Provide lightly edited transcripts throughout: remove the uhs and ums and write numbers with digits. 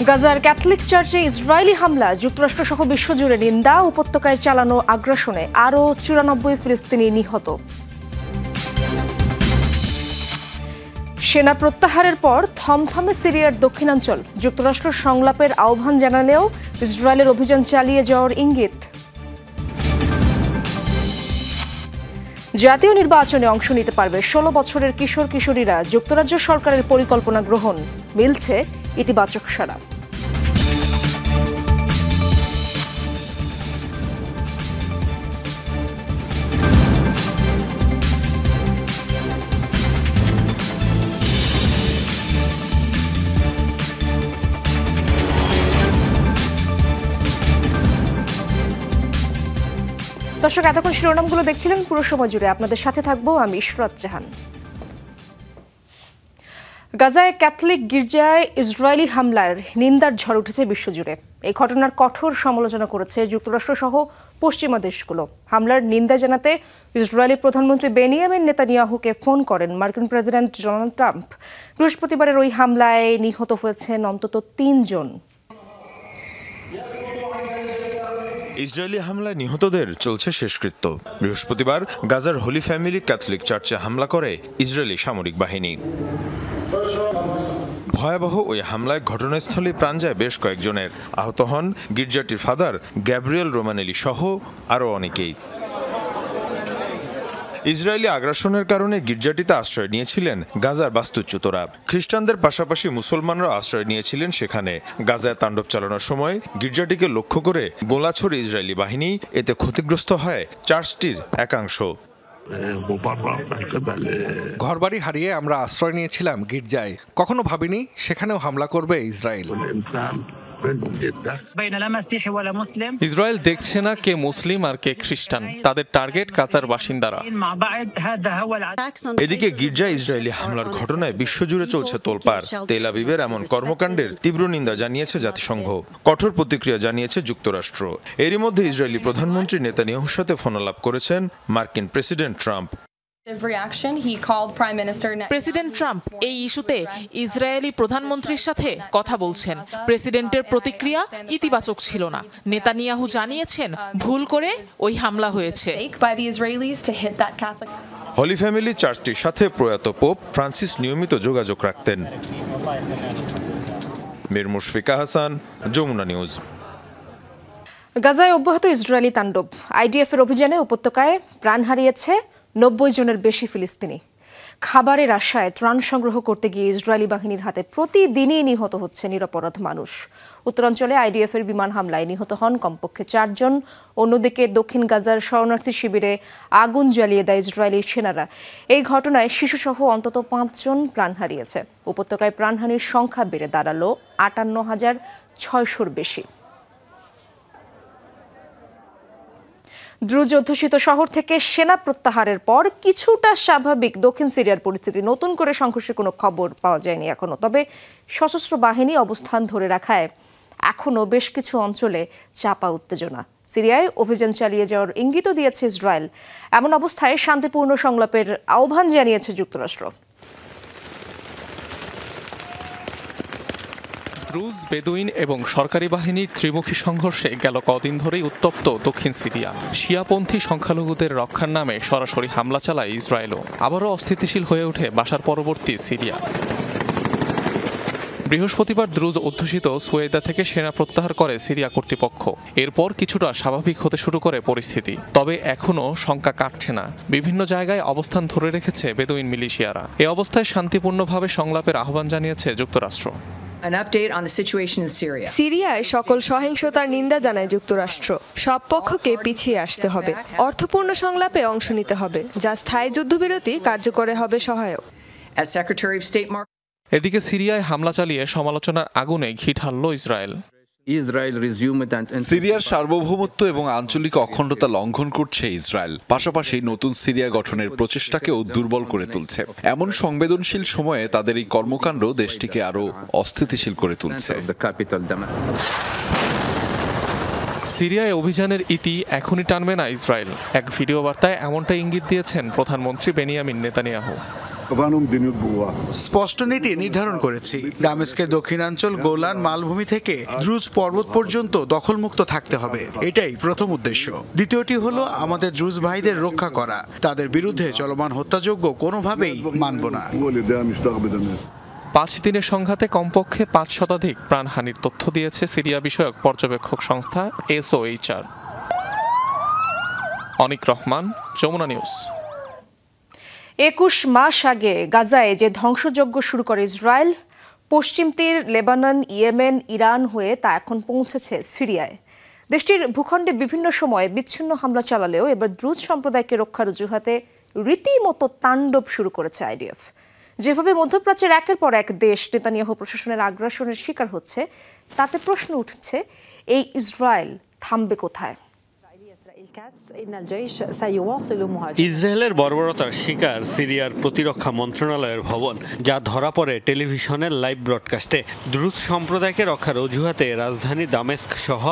গাজার ক্যাথলিক চার্চে ইসরায়েলি হামলা যুক্তরাষ্ট্রসহ বিশ্বজুড়ে নিন্দা। উপত্যকায় চালানো আগ্রাসনে আরও 94 ফিলিস্তিনি নিহত। সেনা প্রত্যাহারের পর থমথমে সিরিয়ার দক্ষিণাঞ্চল। যুক্তরাষ্ট্র সংলাপের আহ্বান জানালেও ইসরায়েলের অভিযান চালিয়ে যাওয়ার ইঙ্গিত। জাতীয় নির্বাচনে অংশ নিতে পারবে 16 বছরের কিশোর কিশোরীরা। যুক্তরাজ্য সরকারের পরিকল্পনা গ্রহণ, মিলছে ইতিবাচক সাড়া। দর্শক, এতক্ষণ শিরোনামগুলো দেখছিলেন। পুরো সময় জুড়ে আপনাদের সাথে থাকবো আমি ইশরাত জাহান। গাজায় ক্যাথলিক গির্জায় ইসরায়েলি হামলার নিন্দার ঝড় উঠেছে বিশ্বজুড়ে। এই ঘটনার কঠোর সমালোচনা করেছে যুক্তরাষ্ট্র সহ পশ্চিমা দেশগুলো। হামলার নিন্দা জানাতে ইসরায়েলি প্রধানমন্ত্রী বেনিয়ামিন নেতানিয়াহুকে ফোন করেন মার্কিন প্রেসিডেন্ট ডোনাল্ড ট্রাম্প। বৃহস্পতিবারের ওই হামলায় নিহত হয়েছেন অন্তত 3 জন। ইসরায়েলি হামলায় নিহতদের চলছে শেষকৃত্য। বৃহস্পতিবার গাজার হোলি ফ্যামিলি ক্যাথলিক চার্চে হামলা করে ইসরায়েলি সামরিক বাহিনী। ভয়াবহ ওই হামলায় ঘটনাস্থলে প্রাণ যায় বেশ কয়েকজনের। আহত হন গির্জাটির ফাদার গ্যাব্রিয়েল রোমানেলি সহ আরও অনেকেই। ইসরায়েলি আগ্রাসনের কারণে গির্জাটিতে আশ্রয় নিয়েছিলেন গাজার বাস্তুচ্যুতরা। খ্রিস্টানদের পাশাপাশি মুসলমানরা আশ্রয় নিয়েছিলেন সেখানে। গাজায় তাণ্ডব চালানোর সময় গির্জাটিকে লক্ষ্য করে গোলা ছোড়ে ইসরায়েলি বাহিনী। এতে ক্ষতিগ্রস্ত হয় চার্চটির একাংশ। ঘরবাড়ি হারিয়ে আমরা আশ্রয় নিয়েছিলাম গির্জায়। কখনো ভাবিনি সেখানেও হামলা করবে ইসরায়েল। ইসরায়েল দেখছে না কে মুসলিম আর কে খ্রিস্টান। তাদের টার্গেট গাজার বাসিন্দারা। এদিকে গির্জায় ইসরায়েলি হামলার ঘটনায় বিশ্বজুড়ে চলছে তোলপাড়। তেল আবিবের এমন কর্মকাণ্ডের তীব্র নিন্দা জানিয়েছে জাতিসংঘ। কঠোর প্রতিক্রিয়া জানিয়েছে যুক্তরাষ্ট্র। এরই মধ্যে ইসরায়েলি প্রধানমন্ত্রী নেতানিয়াহুর সাথে ফোনালাপ করেছেন মার্কিন প্রেসিডেন্ট ট্রাম্প। প্রেসিডেন্ট ট্রাম্প এই ইস্যুতে ইসরায়েলি প্রধানমন্ত্রীর সাথে কথা বলছেন। প্রেসিডেন্টের প্রতিক্রিয়া ইতিবাচক ছিল না। নেতানিয়াহু জানিয়েছেন ভুল করে ওই হামলা হয়েছে। হলি ফ্যামিলি চার্চটির সাথে প্রয়াত পোপ ফ্রান্সিস নিয়মিত যোগাযোগ রাখতেন। মীর মুশফিকা হাসান, যমুনা নিউজ। গাজায় অব্যাহত ইসরায়েলি তাণ্ডব। আইডিএফ এর অভিযানে উপত্যকায় প্রাণ হারিয়েছে 90 জনের বেশি ফিলিস্তিনি। খাবারের আশায় ত্রাণ সংগ্রহ করতে গিয়ে ইসরায়েলি বাহিনীর হাতে প্রতিদিনই নিহত হচ্ছে নিরপরাধ মানুষ। উত্তরাঞ্চলে আইডিএফ এর বিমান হামলায় নিহত হন কমপক্ষে 4 জন। অন্যদিকে দক্ষিণ গাজার শরণার্থী শিবিরে আগুন জ্বালিয়ে দেয় ইসরায়েলি সেনারা। এই ঘটনায় শিশুসহ অন্তত 5 জন প্রাণ হারিয়েছে। উপত্যকায় প্রাণহানির সংখ্যা বেড়ে দাঁড়ালো 58,600-র বেশি। দ্রুজ অধ্যুষিত শহর থেকে সেনা প্রত্যাহারের পর কিছুটা স্বাভাবিক দক্ষিণ সিরিয়ার পরিস্থিতি। নতুন করে সংঘর্ষের কোনো খবর পাওয়া যায়নি এখনো। তবে সশস্ত্র বাহিনী অবস্থান ধরে রাখায় এখনো বেশ কিছু অঞ্চলে চাপা উত্তেজনা। সিরিয়ায় অভিযান চালিয়ে যাওয়ার ইঙ্গিতও দিয়েছে ইসরায়েল। এমন অবস্থায় শান্তিপূর্ণ সংলাপের আহ্বান জানিয়েছে যুক্তরাষ্ট্র। দ্রুজ, বেদুইন এবং সরকারি বাহিনীর ত্রিমুখী সংঘর্ষে গেল কদিন ধরেই উত্তপ্ত দক্ষিণ সিরিয়া। শিয়াপন্থী সংখ্যালঘুদের রক্ষার নামে সরাসরি হামলা চালায় ইসরায়েলও। আবারও অস্থিতিশীল হয়ে ওঠে বাশার পরবর্তী সিরিয়া। বৃহস্পতিবার দ্রুজ অধ্যুষিত সুয়েদা থেকে সেনা প্রত্যাহার করে সিরিয়া কর্তৃপক্ষ। এরপর কিছুটা স্বাভাবিক হতে শুরু করে পরিস্থিতি। তবে এখনও শঙ্কা কাটছে না। বিভিন্ন জায়গায় অবস্থান ধরে রেখেছে বেদুইন মিলিশিয়ারা। এ অবস্থায় শান্তিপূর্ণভাবে সংলাপের আহ্বান জানিয়েছে যুক্তরাষ্ট্র। সিরিয়ায় সকল সহিংসতার নিন্দা জানায় যুক্তরাষ্ট্র। সব পক্ষকে পিছিয়ে আসতে হবে, অর্থপূর্ণ সংলাপে অংশ নিতে হবে, যা স্থায়ী যুদ্ধবিরতি কার্যকরে হবে সহায়ক। এদিকে সিরিয়ায় হামলা চালিয়ে সমালোচনার আগুনে ঘি ঢালল ইসরায়েল। সিরিয়ার সার্বভৌমত্ব এবং আঞ্চলিক অখণ্ডতা লঙ্ঘন করছে ইসরায়েল। পাশাপাশি নতুন সিরিয়া গঠনের প্রচেষ্টাকেও দুর্বল করে তুলছে। এমন সংবেদনশীল সময়ে তাদের এই কর্মকাণ্ড দেশটিকে আরো অস্থিতিশীল করে তুলছে। সিরিয়ায় অভিযানের ইতি এখনই টানবে না ইসরায়েল। এক ভিডিও বার্তায় এমনটা ইঙ্গিত দিয়েছেন প্রধানমন্ত্রী বেনিয়ামিন নেতানিয়াহু। স্পষ্ট নীতি নির্ধারণ করেছি। দামেস্কের দক্ষিণাঞ্চল গোলান মালভূমি থেকে দ্রুজ পর্বত পর্যন্ত দখলমুক্ত থাকতে হবে, এটাই প্রথম উদ্দেশ্য। দ্বিতীয়টি হলো আমাদের দ্রুজ ভাইদের রক্ষা করা। তাদের বিরুদ্ধে চলমান হত্যাযজ্ঞ কোনোভাবেই মানব না। 5 দিনের সংঘাতে কমপক্ষে 5 শতাধিক প্রাণহানির তথ্য দিয়েছে সিরিয়া বিষয়ক পর্যবেক্ষক সংস্থা SOHR। অনিক রহমান, যমুনা নিউজ। 21 মাস আগে গাজায় যে ধ্বংসযজ্ঞ শুরু করে ইসরায়েল, পশ্চিম তীর, লেবানন, ইয়েমেন, ইরান হয়ে তা এখন পৌঁছেছে সিরিয়ায়। দেশটির ভূখণ্ডে বিভিন্ন সময়ে বিচ্ছিন্ন হামলা চালালেও এবার দ্রুজ সম্প্রদায়কে রক্ষার অজুহাতে রীতিমতো তাণ্ডব শুরু করেছে IDF। যেভাবে মধ্যপ্রাচ্যের একের পর এক দেশ নেতানিয়াহু প্রশাসনের আগ্রাসনের শিকার হচ্ছে, তাতে প্রশ্ন উঠছে এই ইসরায়েল থামবে কোথায়? ইসরায়েলের বর্বরতার শিকার সিরিয়ার প্রতিরক্ষা মন্ত্রণালয়ের ভবন, যা ধরা পড়ে টেলিভিশনের লাইভ ব্রডকাস্টে। দ্রুজ সম্প্রদায়কে রক্ষার অজুহাতে রাজধানী দামেস্ক সহ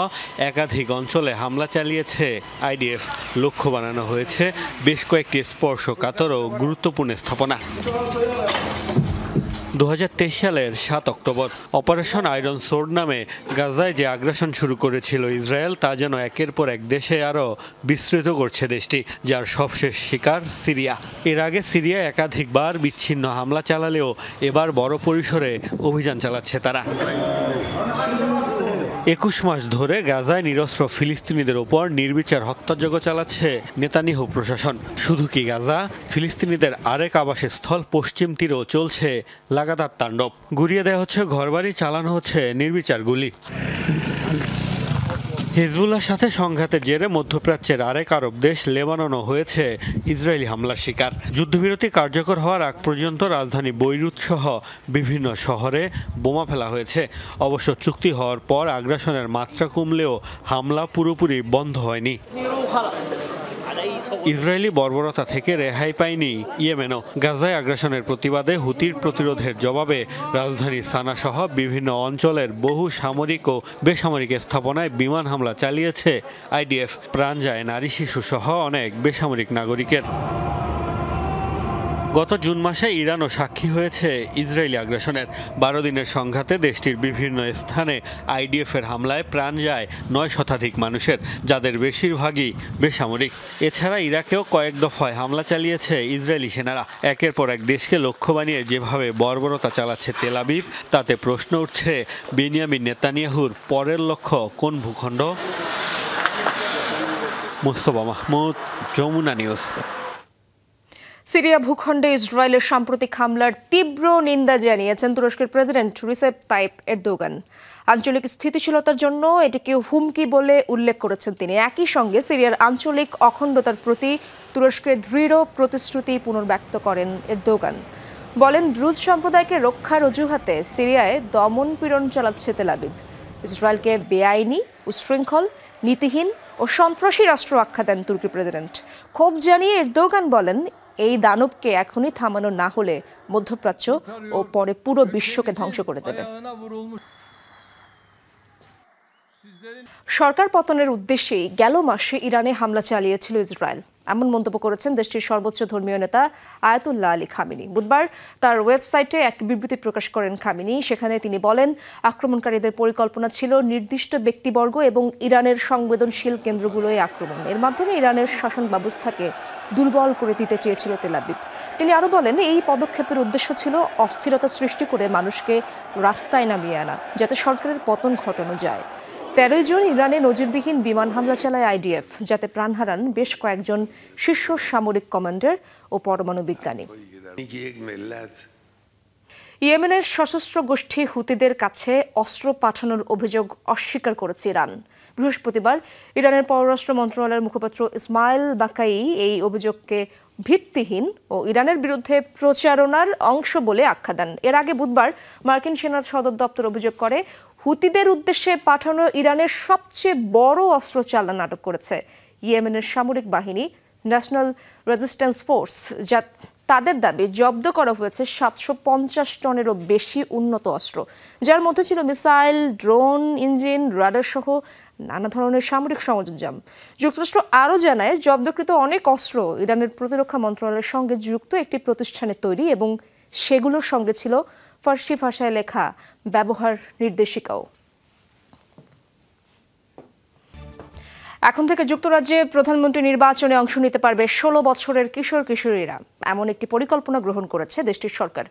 একাধিক অঞ্চলে হামলা চালিয়েছে IDF। লক্ষ্য বানানো হয়েছে বেশ কয়েকটি স্পর্শকাতর ও গুরুত্বপূর্ণ স্থাপনা। 2023 সালের 7 অক্টোবর অপারেশন আয়রন সোর্ড নামে গাজায় যে আগ্রাসন শুরু করেছিল ইসরায়েল, তা যেন একের পর এক দেশে আরও বিস্তৃত করছে দেশটি, যার সবশেষ শিকার সিরিয়া। এর আগে সিরিয়া একাধিকবার বিচ্ছিন্ন হামলা চালালেও এবার বড় পরিসরে অভিযান চালাচ্ছে তারা। 21 মাস ধরে গাজায় নিরস্ত্র ফিলিস্তিনিদের ওপর নির্বিচার হত্যাযজ্ঞ চালাচ্ছে নেতানিয়াহু প্রশাসন। শুধু কি গাজা, ফিলিস্তিনিদের আরেক আবাসস্থল পশ্চিম তীরেও চলছে লাগাতার তাণ্ডব। গুড়িয়ে দেওয়া হচ্ছে ঘরবাড়ি, চালানো হচ্ছে নির্বিচার গুলি। হিজবুল্লাহর সাথে সংঘাতের জেরে মধ্যপ্রাচ্যের আরেক আরব দেশ লেবাননও হয়েছে ইসরায়েলি হামলার শিকার। যুদ্ধবিরতি কার্যকর হওয়ার আগ পর্যন্ত রাজধানী বৈরুত সহ বিভিন্ন শহরে বোমা ফেলা হয়েছে। অবশ্য চুক্তি হওয়ার পর আগ্রাসনের মাত্রা কমলেও হামলা পুরোপুরি বন্ধ হয়নি। ইসরায়েলি বর্বরতা থেকে রেহাই পায়নি ইয়েমেনও। গাজায় আগ্রাসনের প্রতিবাদে হুতির প্রতিরোধের জবাবে রাজধানী সানা সহ বিভিন্ন অঞ্চলের বহু সামরিক ও বেসামরিক স্থাপনায় বিমান হামলা চালিয়েছে IDF। প্রাণ যায় নারী, শিশু সহ অনেক বেসামরিক নাগরিকের। গত জুন মাসে ইরানও সাক্ষী হয়েছে ইসরায়েলি আগ্রাসনের। 12 দিনের সংঘাতে দেশটির বিভিন্ন স্থানে IDF-এর হামলায় প্রাণ যায় 9 শতাধিক মানুষের, যাদের বেশিরভাগই বেসামরিক। এছাড়া ইরাকেও কয়েক দফায় হামলা চালিয়েছে ইসরায়েলি সেনারা। একের পর এক দেশকে লক্ষ্য বানিয়ে যেভাবে বর্বরতা চালাচ্ছে তেল আবিব, তাতে প্রশ্ন উঠছে বেনিয়ামিন নেতানিয়াহুর পরের লক্ষ্য কোন ভূখণ্ড? মুস্তফা মাহমুদ, যমুনা নিউজ। সিরিয়া ভূখণ্ডে ইসরায়েলের সাম্প্রতিক হামলার তীব্র নিন্দা জানিয়েছেন তুরস্কের প্রেসিডেন্ট রিসেপ তাইপ এরদোগান। আঞ্চলিক স্থিতিশীলতার জন্য এটিকে হুমকি বলে উল্লেখ করেছেন তিনি। একই সঙ্গে সিরিয়ার আঞ্চলিক অখণ্ডতার প্রতি তুরস্কের দৃঢ় প্রতিশ্রুতি পুনর্ব্যক্ত করেন এরদোগান। বলেন, দ্রুজ সম্প্রদায়কে রক্ষার অজুহাতে সিরিয়ায় দমন পীড়ন চালাচ্ছে তেল আবিব। ইসরায়েলকে বেআইনি, উচ্ছৃঙ্খল, নীতিহীন ও সন্ত্রাসী রাষ্ট্র আখ্যা দেন তুর্কি প্রেসিডেন্ট। ক্ষোভ জানিয়ে এরদোগান বলেন, এই দানবকে এখনই থামানো না হলে মধ্যপ্রাচ্য ও পরে পুরো বিশ্বকে ধ্বংস করে দেবে। সরকার পতনের উদ্দেশ্যেই গেল মাসে ইরানে হামলা চালিয়েছিল ইসরায়েল, এমন মন্তব্য করেছেন দেশটির সর্বোচ্চ ধর্মীয় নেতা আয়াতুল্লাহ আলী খামেনি। বুধবার তার ওয়েবসাইটে এক বিবৃতি প্রকাশ করেন খামেনি। সেখানে তিনি বলেন, আক্রমণকারীদের পরিকল্পনা ছিল নির্দিষ্ট ব্যক্তিবর্গ এবং ইরানের সংবেদনশীল কেন্দ্রগুলোয় আক্রমণ। এর মাধ্যমে ইরানের শাসন ব্যবস্থাকে দুর্বল করে দিতে চেয়েছিল তেল আবিব। তিনি আরও বলেন, এই পদক্ষেপের উদ্দেশ্য ছিল অস্থিরতা সৃষ্টি করে মানুষকে রাস্তায় নামিয়ে আনা, যাতে সরকারের পতন ঘটানো যায়। 13 জুন ইরানে নজিরবিহীন বিমান হামলা চালায় IDF, যাতে প্রাণ হারান বেশ কয়েকজন শীর্ষ সামরিক কমান্ডার ও পরমাণু বিজ্ঞানী। ইয়েমেনের সশস্ত্র গোষ্ঠী হুতিদের কাছে অস্ত্র পাঠানোর অভিযোগ অস্বীকার করেছে ইরান। বৃহস্পতিবার ইরানের পররাষ্ট্র মন্ত্রণালয়ের মুখপাত্র ইসমাইল বাকাই এই অভিযোগকে ভিত্তিহীন ও ইরানের বিরুদ্ধে প্রচারণার অংশ বলে আখ্যা দেন। এর আগে বুধবার মার্কিন সেনা সদর দপ্তর অভিযোগ করে, হুতিদের উদ্দেশ্যে পাঠানো ইরানের সবচেয়ে বড় অস্ত্র চালান আটক করেছে ইয়েমেনের সামরিক বাহিনী ন্যাশনাল রেজিস্ট্যান্স ফোর্স, তাদের দাবি জব্দ করা হয়েছে 750 টনেরও বেশি উন্নত অস্ত্র, যার মধ্যে ছিল মিসাইল, ড্রোন, ইঞ্জিন, রাডার সহ নানা ধরনের সামরিক সরঞ্জাম। যুক্তরাষ্ট্র আরও জানায়, জব্দকৃত অনেক অস্ত্র ইরানের প্রতিরক্ষা মন্ত্রণালয়ের সঙ্গে যুক্ত একটি প্রতিষ্ঠানে তৈরি এবং সেগুলোর সঙ্গে ছিল ফার্সি ভাষায় লেখা ব্যবহার নির্দেশিকাও। এখন থেকে যুক্তরাজ্যে প্রধানমন্ত্রী নির্বাচনে অংশ নিতে পারবে 16 বছরের কিশোর কিশোরীরা, এমন একটি পরিকল্পনা গ্রহণ করেছে দেশটির সরকার।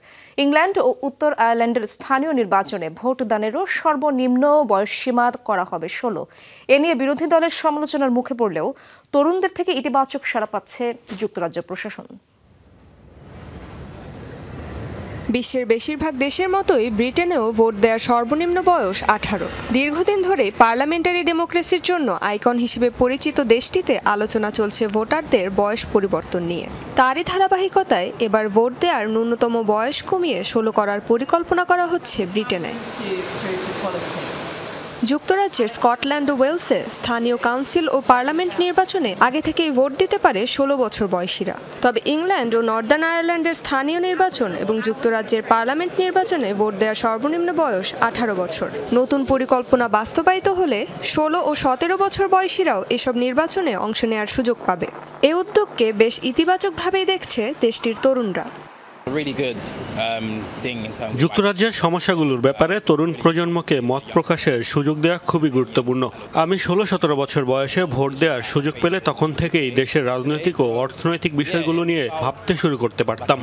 ইংল্যান্ড ও উত্তর আয়ারল্যান্ডের স্থানীয় নির্বাচনে ভোটদানেরও সর্বনিম্ন বয়সসীমা করা হবে 16। এ নিয়ে বিরোধী দলের সমালোচনার মুখে পড়লেও তরুণদের থেকে ইতিবাচক সাড়া পাচ্ছে যুক্তরাজ্য প্রশাসন। বিশ্বের বেশিরভাগ দেশের মতোই ব্রিটেনেও ভোট দেওয়ার সর্বনিম্ন বয়স 18। দীর্ঘদিন ধরে পার্লামেন্টারি ডেমোক্রেসির জন্য আইকন হিসেবে পরিচিত দেশটিতে আলোচনা চলছে ভোটারদের বয়স পরিবর্তন নিয়ে। তারই ধারাবাহিকতায় এবার ভোট দেওয়ার ন্যূনতম বয়স কমিয়ে 16 করার পরিকল্পনা করা হচ্ছে ব্রিটেনে। যুক্তরাজ্যের স্কটল্যান্ড ও ওয়েলসে স্থানীয় কাউন্সিল ও পার্লামেন্ট নির্বাচনে আগে থেকেই ভোট দিতে পারে 16 বছর বয়সীরা। তবে ইংল্যান্ড ও নর্দার্ন আয়ারল্যান্ডের স্থানীয় নির্বাচন এবং যুক্তরাজ্যের পার্লামেন্ট নির্বাচনে ভোট দেওয়ার সর্বনিম্ন বয়স 18 বছর। নতুন পরিকল্পনা বাস্তবায়িত হলে 16 ও 17 বছর বয়সীরাও এসব নির্বাচনে অংশ নেওয়ার সুযোগ পাবে। এই উদ্যোগকে বেশ ইতিবাচকভাবেই দেখছে দেশটির তরুণরা। যুক্তরাজ্যের সমস্যাগুলোর ব্যাপারে তরুণ প্রজন্মকে মত প্রকাশের সুযোগ দেওয়া খুবই গুরুত্বপূর্ণ। আমি 16-17 বছর বয়সে ভোট দেওয়ার সুযোগ পেলে তখন থেকেই দেশের রাজনৈতিক ও অর্থনৈতিক বিষয়গুলো নিয়ে ভাবতে শুরু করতে পারতাম।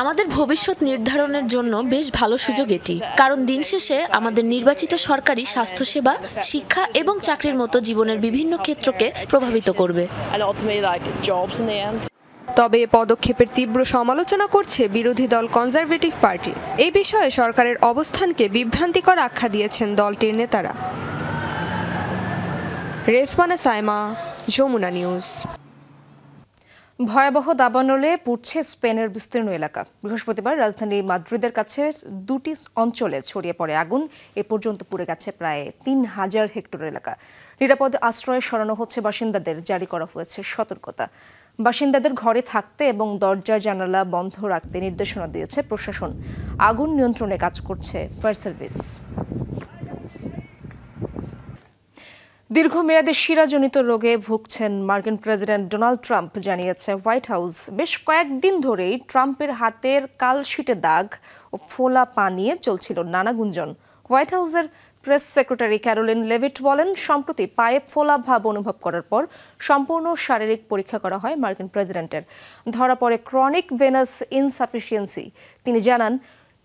আমাদের ভবিষ্যৎ নির্ধারণের জন্য বেশ ভালো সুযোগ এটি, কারণ দিন শেষে আমাদের নির্বাচিত সরকারি স্বাস্থ্যসেবা, শিক্ষা এবং চাকরির মতো জীবনের বিভিন্ন ক্ষেত্রকে প্রভাবিত করবে। তবে এ পদক্ষেপের তীব্র সমালোচনা করছে বিরোধী দল কনজারভেটিভ পার্টি। এই বিষয়ে সরকারের অবস্থানকে বিভ্রান্তিকর আখ্যা দিয়েছেন দলটির নেতারা। রেজওয়ানা সাইমা, যমুনা নিউজ। ভয়াবহ দাবানলে পুড়ছে স্পেনের বিস্তীর্ণ এলাকা। বৃহস্পতিবার রাজধানী মাদ্রিদের কাছে 2টি অঞ্চলে ছড়িয়ে পড়ে আগুন। এ পর্যন্ত পুড়ে গেছে প্রায় 3000 হেক্টর এলাকা। নিরাপদ আশ্রয়ে সরানো হচ্ছে বাসিন্দাদের, জারি করা হয়েছে সতর্কতা। বাসিন্দাদের ঘরে থাকতে এবং দরজা জানালা বন্ধ রাখতে নির্দেশনা দিয়েছে প্রশাসন। আগুন নিয়ন্ত্রণে কাজ করছে ফায়ার সার্ভিস। দীর্ঘমেয়াদী শিরাজনিত রোগে ভুগছেন মার্কিন প্রেসিডেন্ট ডোনাল্ড ট্রাম্প, জানিয়েছে হোয়াইট হাউস। বেশ কয়েকদিন ধরেই ট্রাম্পের হাতের কালশিটে দাগ ও ফোলা পা নিয়ে চলছিল নানা গুঞ্জন। হোয়াইট হাউসের প্রেস সেক্রেটারি ক্যারোলিন লেভিট বলেন, সম্প্রতি পায়ে ফোলা ভাব অনুভব করার পর সম্পূর্ণ শারীরিক পরীক্ষা করা হয় মার্কিন প্রেসিডেন্টের। ধরা পড়ে ক্রনিক ভেনাস ইনসাফিসিয়েন্সি। তিনি জানান,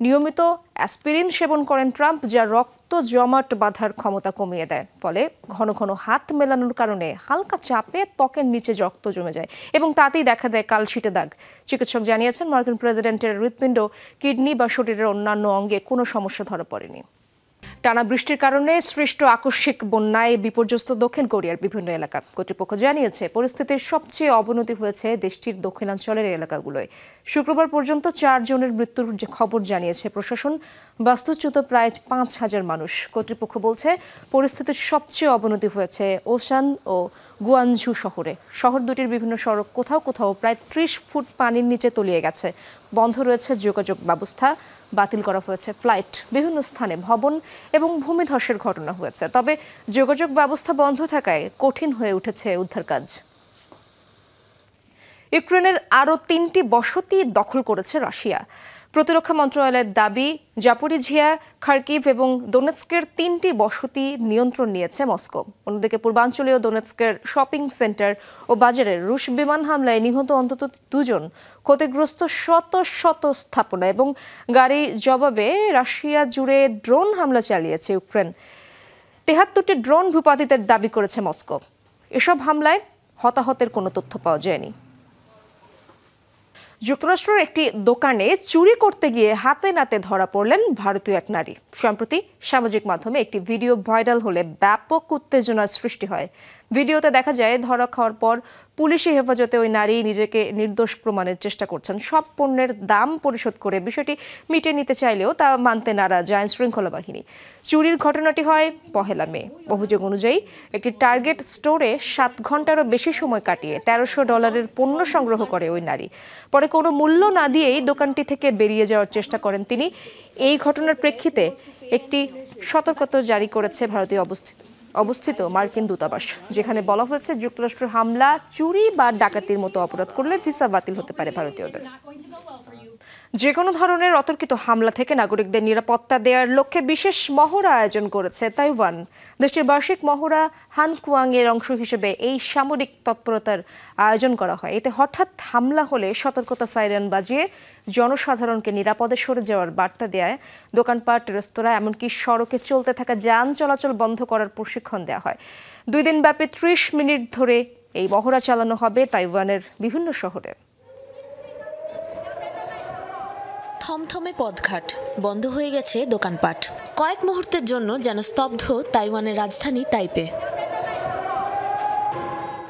নিয়মিত অ্যাসপিরিন সেবন করেন ট্রাম্প, যা রক্ত জমাট বাঁধার ক্ষমতা কমিয়ে দেয়। ফলে ঘন ঘন হাত মেলানোর কারণে হালকা চাপে ত্বকের নিচে রক্ত জমে যায় এবং তাতেই দেখা দেয় কালশিটে দাগ। চিকিৎসক জানিয়েছেন, মার্কিন প্রেসিডেন্টের হৃৎপিণ্ড, কিডনি বা শরীরের অন্যান্য অঙ্গে কোনো সমস্যা ধরা পড়েনি। টানা বৃষ্টির কারণে সৃষ্ট আকস্মিক বন্যায় বিপর্যস্ত দক্ষিণ কোরিয়ার বিভিন্ন এলাকা। কর্তৃপক্ষ জানিয়েছে, পরিস্থিতির সবচেয়ে অবনতি হয়েছে দেশটির দক্ষিণাঞ্চলের এলাকাগুলোয়। শুক্রবার পর্যন্ত 4 জনের মৃত্যুর খবর জানিয়েছে প্রশাসন। বাস্তুচ্যুত প্রায় 5000 মানুষ। কর্তৃপক্ষ বলছে, পরিস্থিতির সবচেয়ে অবনতি হয়েছে ওসান ও গুয়ানঝু শহরে। শহর দুটির বিভিন্ন সড়ক কোথাও কোথাও প্রায় 30 ফুট পানির নিচে তলিয়ে গেছে। বন্ধ রয়েছে যোগাযোগ ব্যবস্থা, বাতিল করা হয়েছে ফ্লাইট। বিভিন্ন স্থানে ভবন এবং ভূমিধসের ঘটনা হয়েছে। তবে যোগাযোগ ব্যবস্থা বন্ধ থাকায় কঠিন হয়ে উঠেছে উদ্ধার কাজ। ইউক্রেনের আরও 3টি বসতি দখল করেছে রাশিয়া। প্রতিরক্ষা মন্ত্রণালয়ের দাবি, জাপোরিঝিয়া, খার্কিভ এবং দোনেৎস্কের 3টি বসতি নিয়ন্ত্রণ নিয়েছে মস্কো। অন্যদিকে পূর্বাঞ্চলীয় দোনেৎস্কের শপিং সেন্টার ও বাজারে রুশ বিমান হামলায় নিহত অন্তত 2 জন, ক্ষতিগ্রস্ত শত শত স্থাপনা এবং গাড়ি। জবাবে রাশিয়া জুড়ে ড্রোন হামলা চালিয়েছে ইউক্রেন। 73টি ড্রোন ভূপাতিতের দাবি করেছে মস্কো। এসব হামলায় হতাহতের কোনো তথ্য পাওয়া যায়নি। যুক্তরাষ্ট্রের একটি দোকানে চুরি করতে গিয়ে হাতে নাতে ধরা পড়লেন ভারতীয় এক নারী। সম্প্রতি সামাজিক মাধ্যমে একটি ভিডিও ভাইরাল হলে ব্যাপক উত্তেজনার সৃষ্টি হয়। ভিডিওতে দেখা যায় ধরা খাওয়ার পর পুলিশি হেফাজতে ওই নারী নিজেকে নির্দোষ প্রমাণের চেষ্টা করছেন। সব পণ্যের দাম পরিশোধ করে বিষয়টি মিটিয়ে নিতে চাইলেও তা মানতে নারাজ আইন শৃঙ্খলা বাহিনী। চুরির ঘটনাটি হয় 1 মে। অভিযোগ অনুযায়ী একটি টার্গেট স্টোরে 7 ঘন্টারও বেশি সময় কাটিয়ে $1300 পণ্য সংগ্রহ করে ওই নারী। পরে কোনো মূল্য না দিয়েই দোকানটি থেকে বেরিয়ে যাওয়ার চেষ্টা করেন তিনি। এই ঘটনার প্রেক্ষিতে একটি সতর্কতা জারি করেছে ভারতীয় অবস্থিত মার্কিন দূতাবাস, যেখানে বলা হয়েছে যুক্তরাষ্ট্রের হামলা, চুরি বা ডাকাতির মতো অপরাধ করলে ভিসা বাতিল হতে পারে ভারতীয়দের। যে কোনো ধরনের অতর্কিত হামলা থেকে নাগরিকদের নিরাপত্তা দেওয়ার লক্ষ্যে বিশেষ মহড়া আয়োজন করেছে তাইওয়ান। দেশটির বার্ষিক মহড়া হানকুয়াং এর অংশ হিসেবে এই সামরিক তৎপরতার আয়োজন করা হয়। এতে হঠাৎ হামলা হলে সতর্কতা সাইরেন বাজিয়ে জনসাধারণকে নিরাপদে সরে যাওয়ার বার্তা দেয়। দোকানপাট, রেস্তোরাঁ, এমনকি সড়কে চলতে থাকা যান চলাচল বন্ধ করার প্রশিক্ষণ দেওয়া হয়। 2 দিনব্যাপী 30 মিনিট ধরে এই মহড়া চালানো হবে তাইওয়ানের বিভিন্ন শহরে। থমথমে পথঘাট, বন্ধ হয়ে গেছে দোকানপাট। কয়েক মুহূর্তের জন্য যেন স্তব্ধ তাইওয়ানের রাজধানী তাইপে।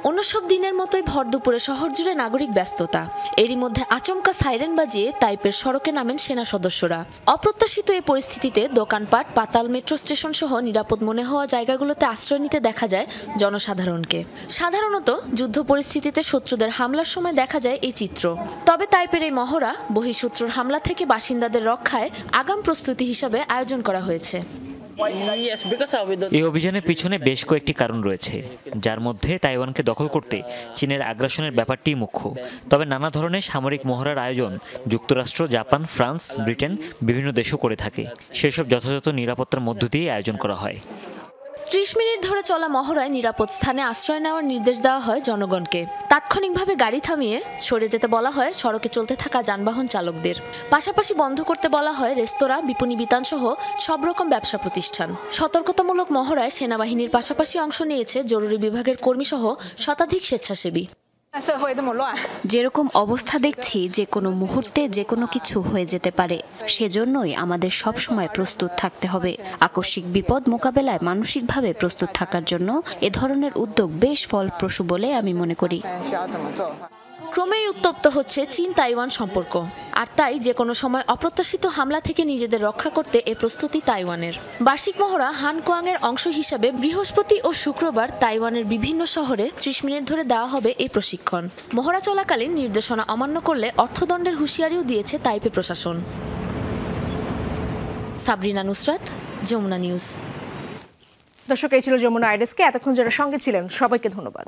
অন্য সব দিনের মতোই ভর দুপুরে শহর জুড়ে নাগরিক ব্যস্ততা। এরই মধ্যে আচমকা সাইরেন বাজিয়ে তাইপের সড়কে নামেন সেনা সদস্যরা। অপ্রত্যাশিত এই পরিস্থিতিতে দোকানপাট, পাতাল মেট্রো স্টেশন সহ নিরাপদ মনে হওয়া জায়গাগুলোতে আশ্রয় নিতে দেখা যায় জনসাধারণকে। সাধারণত যুদ্ধ পরিস্থিতিতে শত্রুদের হামলার সময় দেখা যায় এই চিত্র। তবে তাইপের এই মহড়া বহিঃশত্রুর হামলা থেকে বাসিন্দাদের রক্ষায় আগাম প্রস্তুতি হিসাবে আয়োজন করা হয়েছে। এই অভিযানের পিছনে বেশ কয়েকটি কারণ রয়েছে, যার মধ্যে তাইওয়ানকে দখল করতে চীনের আগ্রাসনের ব্যাপারটি মুখ্য। তবে নানা ধরনের সামরিক মহড়ার আয়োজন যুক্তরাষ্ট্র, জাপান, ফ্রান্স, ব্রিটেন বিভিন্ন দেশও করে থাকে। সেসব যথাযথ নিরাপত্তার মধ্য দিয়ে আয়োজন করা হয়। 30 মিনিট ধরে চলা মহড়ায় নিরাপদ স্থানে আশ্রয় নেওয়ার নির্দেশ দেওয়া হয় জনগণকে। তাৎক্ষণিকভাবে গাড়ি থামিয়ে সরে যেতে বলা হয় সড়কে চলতে থাকা যানবাহন চালকদের। পাশাপাশি বন্ধ করতে বলা হয় রেস্তোরাঁ, বিপণী বিতান সহ সব রকম ব্যবসা প্রতিষ্ঠান। সতর্কতামূলক মহড়ায় সেনাবাহিনীর পাশাপাশি অংশ নিয়েছে জরুরি বিভাগের কর্মী সহ শতাধিক স্বেচ্ছাসেবী। যেরকম অবস্থা দেখছি, যে কোনো মুহূর্তে যে কোনো কিছু হয়ে যেতে পারে। সেজন্যই আমাদের সব সময় প্রস্তুত থাকতে হবে। আকস্মিক বিপদ মোকাবেলায় মানসিকভাবে প্রস্তুত থাকার জন্য এ ধরনের উদ্যোগ বেশ ফলপ্রসূ বলে আমি মনে করি। ক্রমেই উত্তপ্ত হচ্ছে চীন তাইওয়ান সম্পর্ক। আর তাই যে কোনো সময় অপ্রত্যাশিত হামলা থেকে নিজেদের রক্ষা করতে এ প্রস্তুতি তাইওয়ানের। বার্ষিক মহড়া হানকুয়াং এর অংশ হিসাবে বৃহস্পতি ও শুক্রবার তাইওয়ানের বিভিন্ন শহরে 30 মিনিট ধরে দেওয়া হবে এই প্রশিক্ষণ। মহড়া চলাকালীন নির্দেশনা অমান্য করলে অর্থদণ্ডের হুঁশিয়ারিও দিয়েছে তাইপে প্রশাসন। সাবরিনা নুসরাত, যমুনা নিউজ। দর্শক, এই ছিল যমুনা আইডেস্কে। এতক্ষণ যারা সঙ্গে ছিলেন সবাইকে ধন্যবাদ।